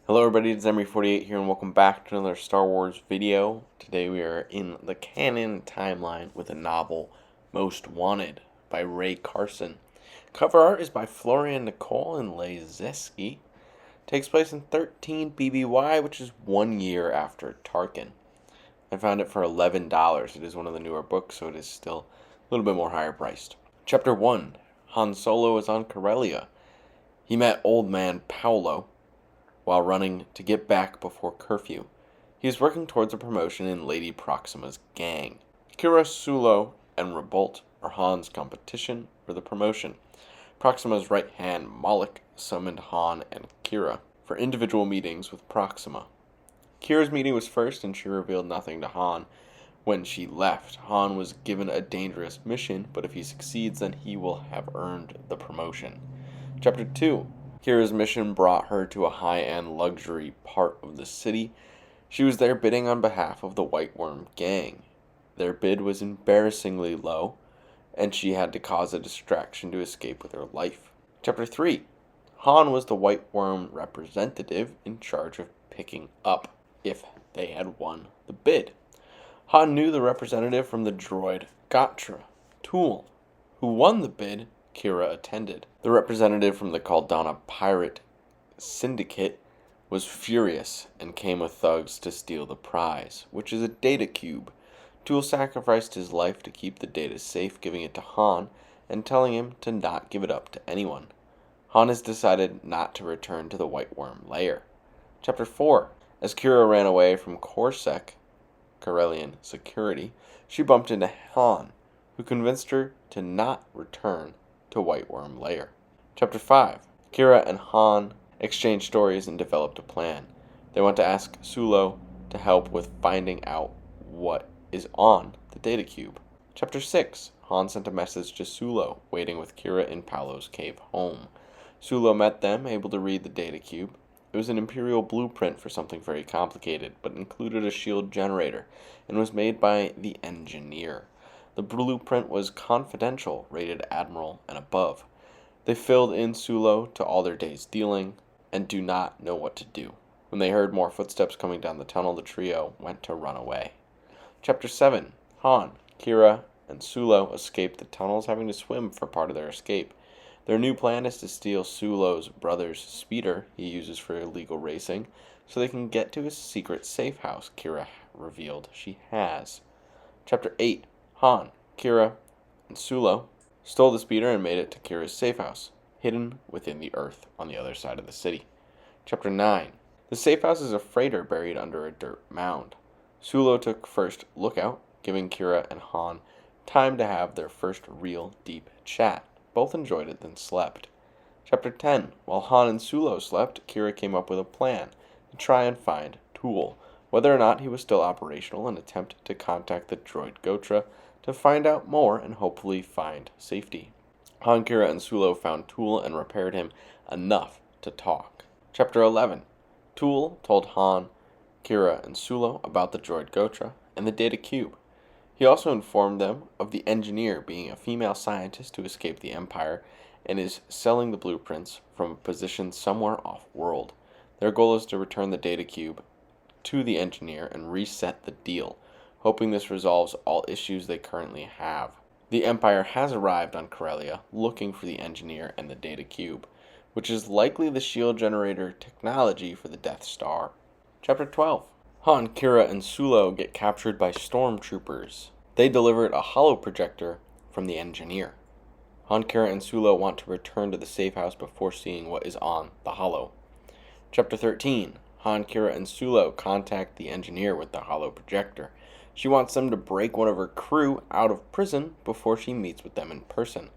Hello everybody, it's Emery48 here and welcome back to another Star Wars video. Today we are in the Canon timeline with a novel, Most Wanted, by Carson. Cover art is by Florian, Nicolle, and Leigh Zieske. Takes place in 13 BBY, which is 1 year after Tarkin. I found it for $11. It is one of the newer books, so it is still a little bit more higher priced. Chapter 1. Han Solo is on Corellia. He met Old Man Paolo while running to get back before curfew. He is working towards a promotion in Lady Proxima's gang. Kira, Sulo, and Revolt are Han's competition for the promotion. Proxima's right hand, Moloch, summoned Han and Kira for individual meetings with Proxima. Kira's meeting was first, and she revealed nothing to Han. When she left, Han was given a dangerous mission, but if he succeeds, then he will have earned the promotion. Chapter 2. Kira's mission brought her to a high-end luxury part of the city. She was there bidding on behalf of the White Worm gang. Their bid was embarrassingly low, and she had to cause a distraction to escape with her life. Chapter 3. Han was the White Worm representative in charge of picking up if they had won the bid. Han knew the representative from the droid Gatra, Tool, who won the bid. Kira attended. The representative from the Caldana pirate syndicate was furious and came with thugs to steal the prize, which is a data cube. Tool sacrificed his life to keep the data safe, giving it to Han and telling him to not give it up to anyone. Han has decided not to return to the White Worm lair. Chapter 4. As Kira ran away from Corsac, Corellian security, she bumped into Han, who convinced her to not return to White Worm lair. Chapter 5. Kira and Han exchanged stories and developed a plan. They want to ask Sulo to help with finding out what is on the data cube. Chapter 6. Han sent a message to Sulo, waiting with Kira in Paolo's cave home. Sulo met them, able to read the data cube. It was an Imperial blueprint for something very complicated, but included a shield generator, and was made by the engineer. The blueprint was confidential, rated Admiral and above. They filled in Sulo to all their day's dealing, and do not know what to do. When they heard more footsteps coming down the tunnel, the trio went to run away. Chapter 7. Han, Kira, and Sulo escape the tunnels, having to swim for part of their escape. Their new plan is to steal Sulo's brother's speeder he uses for illegal racing, so they can get to his secret safe house Kira revealed she has. Chapter 8. Han, Kira, and Sulo stole the speeder and made it to Kira's safe house, hidden within the earth on the other side of the city. Chapter 9. The safe house is a freighter buried under a dirt mound. Sulo took first lookout, giving Kira and Han time to have their first real deep chat. Both enjoyed it, then slept. Chapter 10. While Han and Sulo slept, Kira came up with a plan to try and find Tool, whether or not he was still operational, and attempt to contact the droid Gotra to find out more and hopefully find safety. Han, Kira, and Sulo found Tool and repaired him enough to talk. Chapter 11. Tool told Han, Kira, and Sulo about the droid Gotra and the data cube. He also informed them of the engineer being a female scientist who escaped the Empire and is selling the blueprints from a position somewhere off-world. Their goal is to return the data cube to the engineer and reset the deal, hoping this resolves all issues they currently have. The Empire has arrived on Corellia, looking for the engineer and the data cube, which is likely the shield generator technology for the Death Star. Chapter 12. Han, Kira, and Sulo get captured by stormtroopers. They delivered a holo projector from the engineer. Han, Kira, and Sulo want to return to the safe house before seeing what is on the holo. Chapter 13. Han, Kira, and Sulo contact the engineer with the holo projector. She wants them to break one of her crew out of prison before she meets with them in person.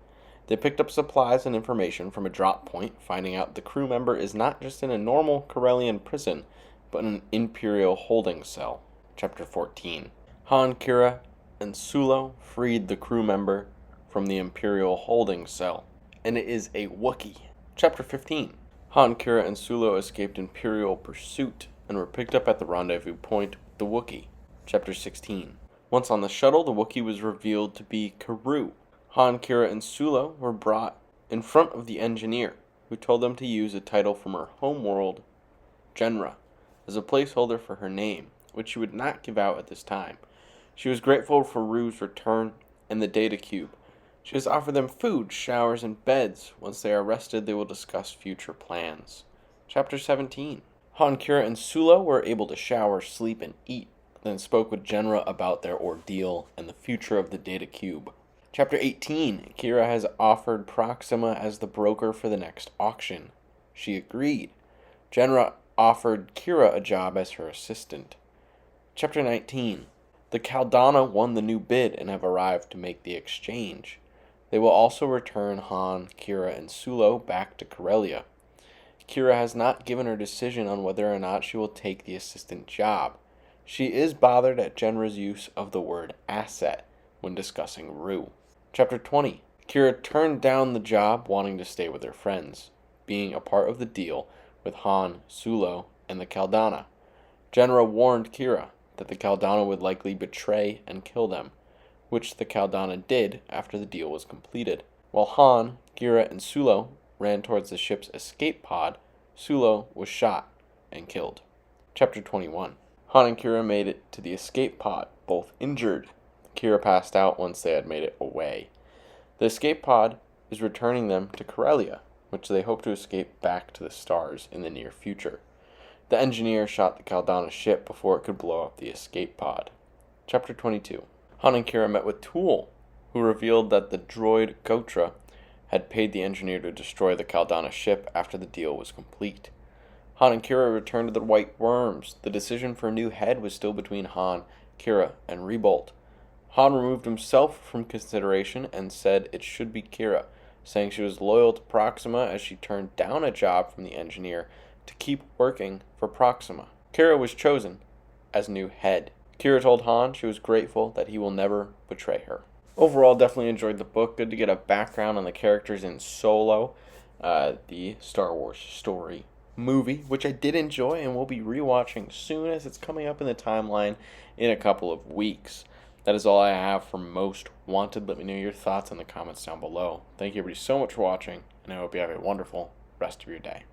They picked up supplies and information from a drop point, finding out the crew member is not just in a normal Corellian prison, but in an Imperial holding cell. Chapter 14. Han, Kira, and Sulo freed the crew member from the Imperial holding cell, and it is a Wookiee. Chapter 15. Han, Kira, and Sulo escaped Imperial pursuit and were picked up at the rendezvous point with the Wookiee. Chapter 16. Once on the shuttle, the Wookiee was revealed to be Karoo. Han, Kira, and Sulo were brought in front of the engineer, who told them to use a title from her homeworld Genra, as a placeholder for her name, which she would not give out at this time. She was grateful for Rue's return and the data cube. She has offered them food, showers, and beds. Once they are rested, they will discuss future plans. Chapter 17. Han, Kira, and Sulo were able to shower, sleep, and eat, then spoke with Genra about their ordeal and the future of the data cube. Chapter 18. Kira has offered Proxima as the broker for the next auction. She agreed. Genra offered Kira a job as her assistant. Chapter 19. The Caldana won the new bid and have arrived to make the exchange. They will also return Han, Kira, and Sulo back to Corellia. Kira has not given her decision on whether or not she will take the assistant job. She is bothered at Genra's use of the word asset when discussing Rue. Chapter 20. Kira turned down the job wanting to stay with her friends, being a part of the deal with Han, Sulo, and the Caldana. Genra warned Kira that the Caldana would likely betray and kill them, which the Caldana did after the deal was completed. While Han, Kira, and Sulo ran towards the ship's escape pod, Sulo was shot and killed. Chapter 21. Han and Kira made it to the escape pod, both injured. Kira passed out once they had made it away. The escape pod is returning them to Corellia, which they hope to escape back to the stars in the near future. The engineer shot the Caldana ship before it could blow up the escape pod. Chapter 22. Han and Kira met with Tool, who revealed that the droid Gotra had paid the engineer to destroy the Caldana ship after the deal was complete. Han and Kira returned to the White Worms. The decision for a new head was still between Han, Kira, and Rebolt. Han removed himself from consideration and said it should be Kira, saying she was loyal to Proxima as she turned down a job from the engineer to keep working for Proxima. Kira was chosen as new head. Kira told Han she was grateful that he will never betray her. Overall, definitely enjoyed the book. Good to get a background on the characters in Solo, the Star Wars story movie, which I did enjoy and will be rewatching soon as it's coming up in the timeline in a couple of weeks. That is all I have for Most Wanted. Let me know your thoughts in the comments down below. Thank you everybody so much for watching, and I hope you have a wonderful rest of your day.